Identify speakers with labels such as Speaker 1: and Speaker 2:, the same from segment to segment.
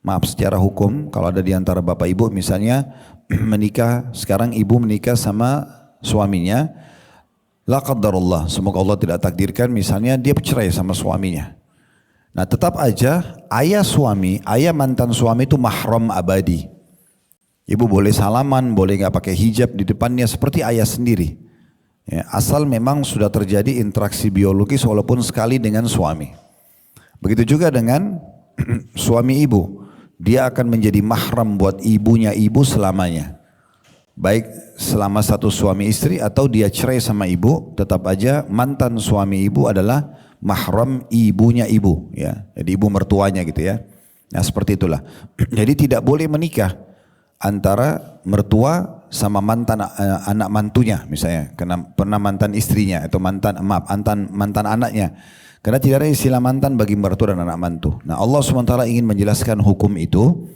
Speaker 1: maaf secara hukum kalau ada di antara bapak ibu misalnya menikah, sekarang ibu menikah sama suaminya, la qadarullah, semoga Allah tidak takdirkan misalnya dia bercerai sama suaminya. Nah tetap aja ayah suami, ayah mantan suami itu mahram abadi. Ibu boleh salaman, boleh nggak pakai hijab di depannya seperti ayah sendiri. Ya, asal memang sudah terjadi interaksi biologis walaupun sekali dengan suami. Begitu juga dengan suami ibu. Dia akan menjadi mahram buat ibunya ibu selamanya. Baik selama satu suami istri atau dia cerai sama ibu, tetap aja mantan suami ibu adalah mahram ibunya ibu. Ya. Jadi ibu mertuanya gitu ya. Nah seperti itulah. Jadi tidak boleh menikah antara mertua sama mantan anak mantunya misalnya. Karena pernah mantan istrinya atau mantan anaknya. Karena tidak ada istilah mantan bagi mertua dan anak mantu. Nah Allah SWT ingin menjelaskan hukum itu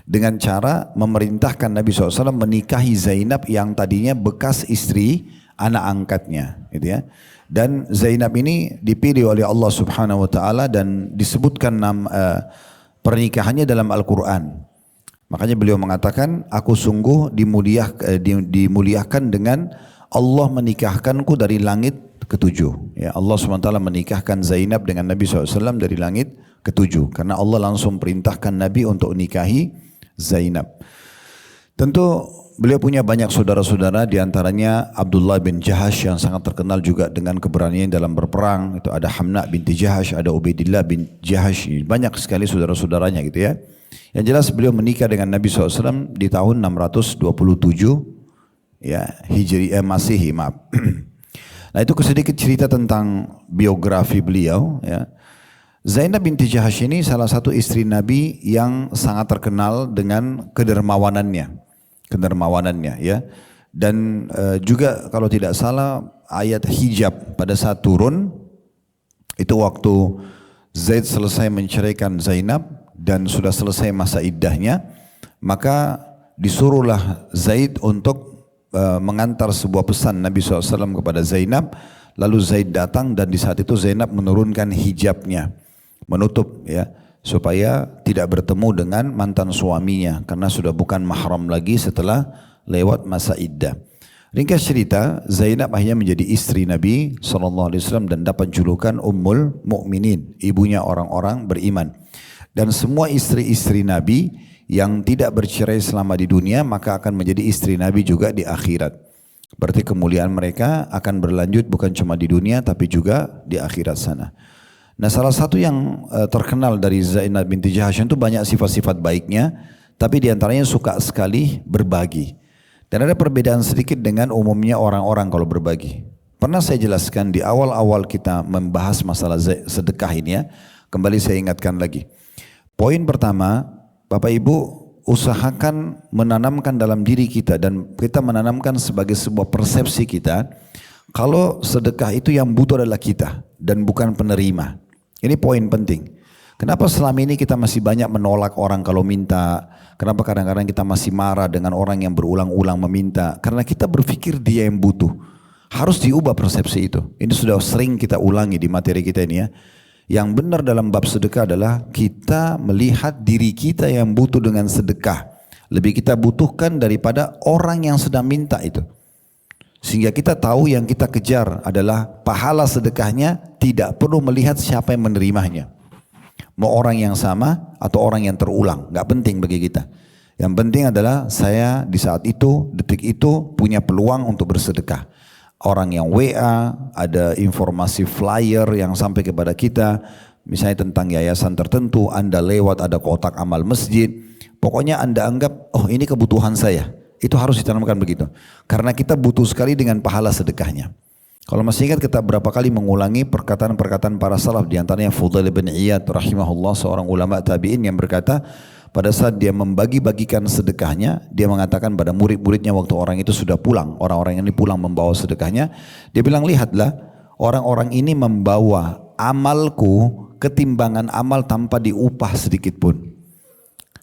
Speaker 1: dengan cara memerintahkan Nabi SAW menikahi Zainab yang tadinya bekas istri anak angkatnya. Gitu ya. Dan Zainab ini dipilih oleh Allah Subhanahu Wa Taala dan disebutkan pernikahannya dalam Al-Quran. Makanya beliau mengatakan, aku sungguh dimuliakan dengan Allah menikahkanku dari langit ketujuh. Ya, Allah SWT menikahkan Zainab dengan Nabi SAW dari langit ketujuh. Karena Allah langsung perintahkan Nabi untuk nikahi Zainab. Tentu beliau punya banyak saudara-saudara, diantaranya Abdullah bin Jahash yang sangat terkenal juga dengan keberanian dalam berperang. Itu ada Hamna binti Jahash, ada Ubaidillah bin Jahash, banyak sekali saudara-saudaranya gitu ya. Yang jelas beliau menikah dengan Nabi SAW di tahun 627 ya, Masehi, maaf. Nah itu sedikit cerita tentang biografi beliau ya. Zainab binti Jahash ini salah satu istri Nabi yang sangat terkenal dengan kedermawanannya ya. Dan juga kalau tidak salah ayat hijab pada saat turun itu waktu Zaid selesai menceraikan Zainab dan sudah selesai masa iddahnya, maka disuruhlah Zaid untuk mengantar sebuah pesan Nabi SAW kepada Zainab. Lalu Zaid datang dan di saat itu Zainab menurunkan hijabnya, menutup ya, supaya tidak bertemu dengan mantan suaminya karena sudah bukan mahram lagi setelah lewat masa iddah. Ringkas cerita, Zainab akhirnya menjadi istri Nabi SAW dan dapat julukan Ummul Mukminin, ibunya orang-orang beriman. Dan semua istri-istri Nabi yang tidak bercerai selama di dunia maka akan menjadi istri Nabi juga di akhirat. Berarti kemuliaan mereka akan berlanjut bukan cuma di dunia tapi juga di akhirat sana. Nah salah satu yang terkenal dari Zainab binti Jahash itu banyak sifat-sifat baiknya, tapi diantaranya suka sekali berbagi. Dan ada perbedaan sedikit dengan umumnya orang-orang kalau berbagi. Pernah saya jelaskan di awal-awal kita membahas masalah sedekah ini ya, kembali saya ingatkan lagi. Poin pertama, Bapak Ibu usahakan menanamkan dalam diri kita dan kita menanamkan sebagai sebuah persepsi kita kalau sedekah itu yang butuh adalah kita dan bukan penerima. Ini poin penting. Kenapa selama ini kita masih banyak menolak orang kalau minta? Kenapa kadang-kadang kita masih marah dengan orang yang berulang-ulang meminta? Karena kita berpikir dia yang butuh. Harus diubah persepsi itu. Ini sudah sering kita ulangi di materi kita ini ya. Yang benar dalam bab sedekah adalah kita melihat diri kita yang butuh dengan sedekah. Lebih kita butuhkan daripada orang yang sedang minta itu. Sehingga kita tahu yang kita kejar adalah pahala sedekahnya, tidak perlu melihat siapa yang menerimanya. Mau orang yang sama atau orang yang terulang, gak penting bagi kita. Yang penting adalah saya di saat itu, detik itu punya peluang untuk bersedekah. Orang yang WA, ada informasi flyer yang sampai kepada kita, misalnya tentang yayasan tertentu, Anda lewat ada kotak amal masjid, pokoknya Anda anggap, oh ini kebutuhan saya, itu harus ditanamkan begitu. Karena kita butuh sekali dengan pahala sedekahnya. Kalau masih ingat kita berapa kali mengulangi perkataan-perkataan para salaf, diantaranya Fudail bin Iyad rahimahullah, seorang ulama tabi'in yang berkata, pada saat dia membagi-bagikan sedekahnya, dia mengatakan pada murid-muridnya waktu orang itu sudah pulang, orang-orang ini pulang membawa sedekahnya, dia bilang lihatlah orang-orang ini membawa amalku ketimbangan amal tanpa diupah sedikit pun.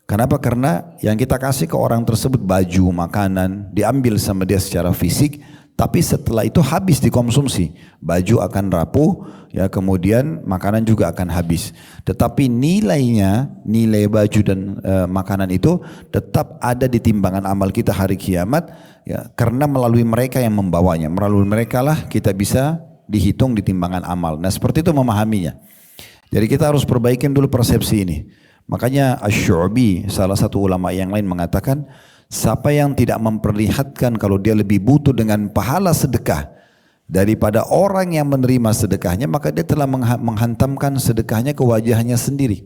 Speaker 1: Kenapa? Karena yang kita kasih ke orang tersebut baju, makanan, diambil sama dia secara fisik Tapi setelah itu habis dikonsumsi, baju akan rapuh, ya kemudian makanan juga akan habis. Tetapi nilainya, nilai baju dan makanan itu tetap ada di timbangan amal kita hari kiamat, ya karena melalui mereka yang membawanya, melalui mereka lah kita bisa dihitung di timbangan amal. Nah seperti itu memahaminya. Jadi kita harus perbaikin dulu persepsi ini. Makanya Asy-Syu'bi, salah satu ulama yang lain mengatakan, siapa yang tidak memperlihatkan kalau dia lebih butuh dengan pahala sedekah daripada orang yang menerima sedekahnya, maka dia telah menghantamkan sedekahnya ke wajahnya sendiri.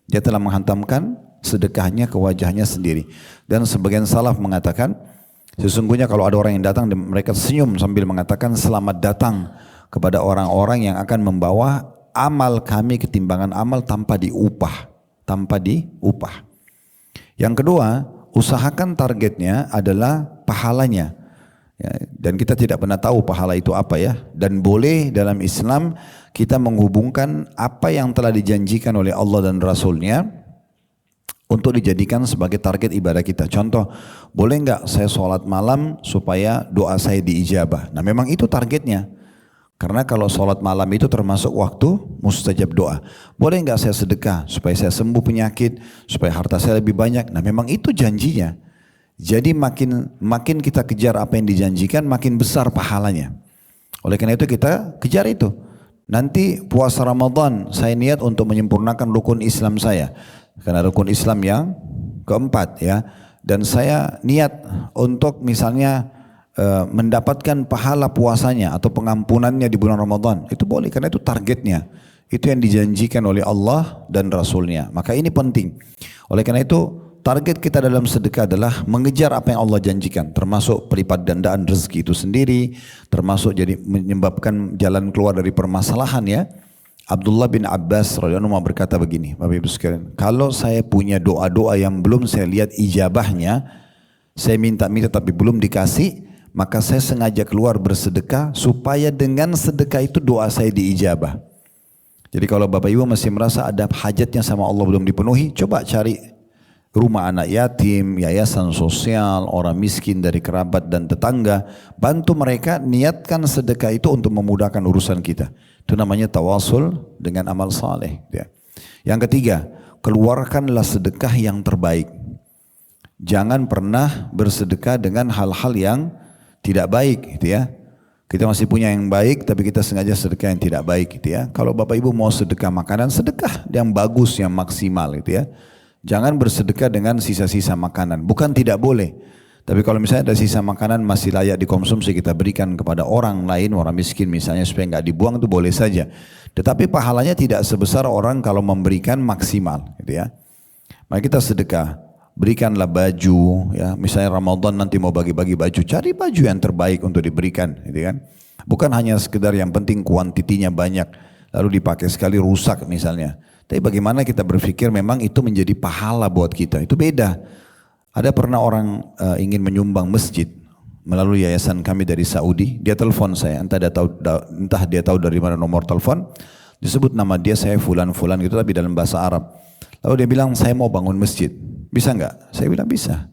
Speaker 1: Dia telah menghantamkan sedekahnya ke wajahnya sendiri. Dan sebagian salaf mengatakan, sesungguhnya kalau ada orang yang datang, mereka senyum sambil mengatakan selamat datang kepada orang-orang yang akan membawa amal kami ke timbangan amal tanpa diupah. Tanpa diupah. Yang kedua, usahakan targetnya adalah pahalanya. Ya, dan kita tidak pernah tahu pahala itu apa ya. Dan boleh dalam Islam kita menghubungkan apa yang telah dijanjikan oleh Allah dan Rasulnya untuk dijadikan sebagai target ibadah kita. Contoh, boleh nggak saya sholat malam supaya doa saya diijabah? Nah memang itu targetnya. Karena kalau sholat malam itu termasuk waktu mustajab doa. Boleh nggak saya sedekah supaya saya sembuh penyakit, supaya harta saya lebih banyak? Nah memang itu janjinya. Jadi makin kita kejar apa yang dijanjikan, makin besar pahalanya. Oleh karena itu kita kejar itu. Nanti puasa Ramadan saya niat untuk menyempurnakan rukun Islam saya. Karena rukun Islam yang keempat ya. Dan saya niat untuk misalnya mendapatkan pahala puasanya atau pengampunannya di bulan Ramadan, itu boleh karena itu targetnya, itu yang dijanjikan oleh Allah dan Rasulnya. Maka ini penting. Oleh karena itu target kita dalam sedekah adalah mengejar apa yang Allah janjikan, termasuk pelipat gandaan rezeki itu sendiri, termasuk jadi menyebabkan jalan keluar dari permasalahan ya. Abdullah bin Abbas radhiyallahu anhu berkata begini, Bapak Ibu sekalian, kalau saya punya doa-doa yang belum saya lihat ijabahnya, saya minta-minta tapi belum dikasih, maka saya sengaja keluar bersedekah supaya dengan sedekah itu doa saya diijabah. Jadi kalau Bapak Ibu masih merasa ada hajatnya sama Allah belum dipenuhi, coba cari rumah anak yatim, yayasan sosial, orang miskin dari kerabat dan tetangga, bantu mereka, niatkan sedekah itu untuk memudahkan urusan kita. Itu namanya tawasul dengan amal saleh. Ya. Yang ketiga, keluarkanlah sedekah yang terbaik. Jangan pernah bersedekah dengan hal-hal yang tidak baik gitu ya. Kita masih punya yang baik tapi kita sengaja sedekah yang tidak baik gitu ya. Kalau Bapak Ibu mau sedekah makanan, sedekah yang bagus, yang maksimal gitu ya. Jangan bersedekah dengan sisa-sisa makanan. Bukan tidak boleh. Tapi kalau misalnya ada sisa makanan masih layak dikonsumsi, kita berikan kepada orang lain, orang miskin misalnya supaya nggak dibuang, itu boleh saja. Tetapi pahalanya tidak sebesar orang kalau memberikan maksimal gitu ya. Mari kita sedekah. Berikanlah baju, ya misalnya Ramadan nanti mau bagi-bagi baju, cari baju yang terbaik untuk diberikan, gitu kan? Bukan hanya sekedar yang penting kuantitinya banyak, lalu dipakai sekali rusak misalnya. Tapi bagaimana kita berpikir memang itu menjadi pahala buat kita, itu beda. Ada pernah orang ingin menyumbang masjid melalui yayasan kami dari Saudi, dia telepon saya, entah dia tahu dari mana nomor telepon, disebut nama dia, saya fulan-fulan gitu tapi dalam bahasa Arab. Lalu dia bilang saya mau bangun masjid. Bisa enggak? Saya bilang bisa.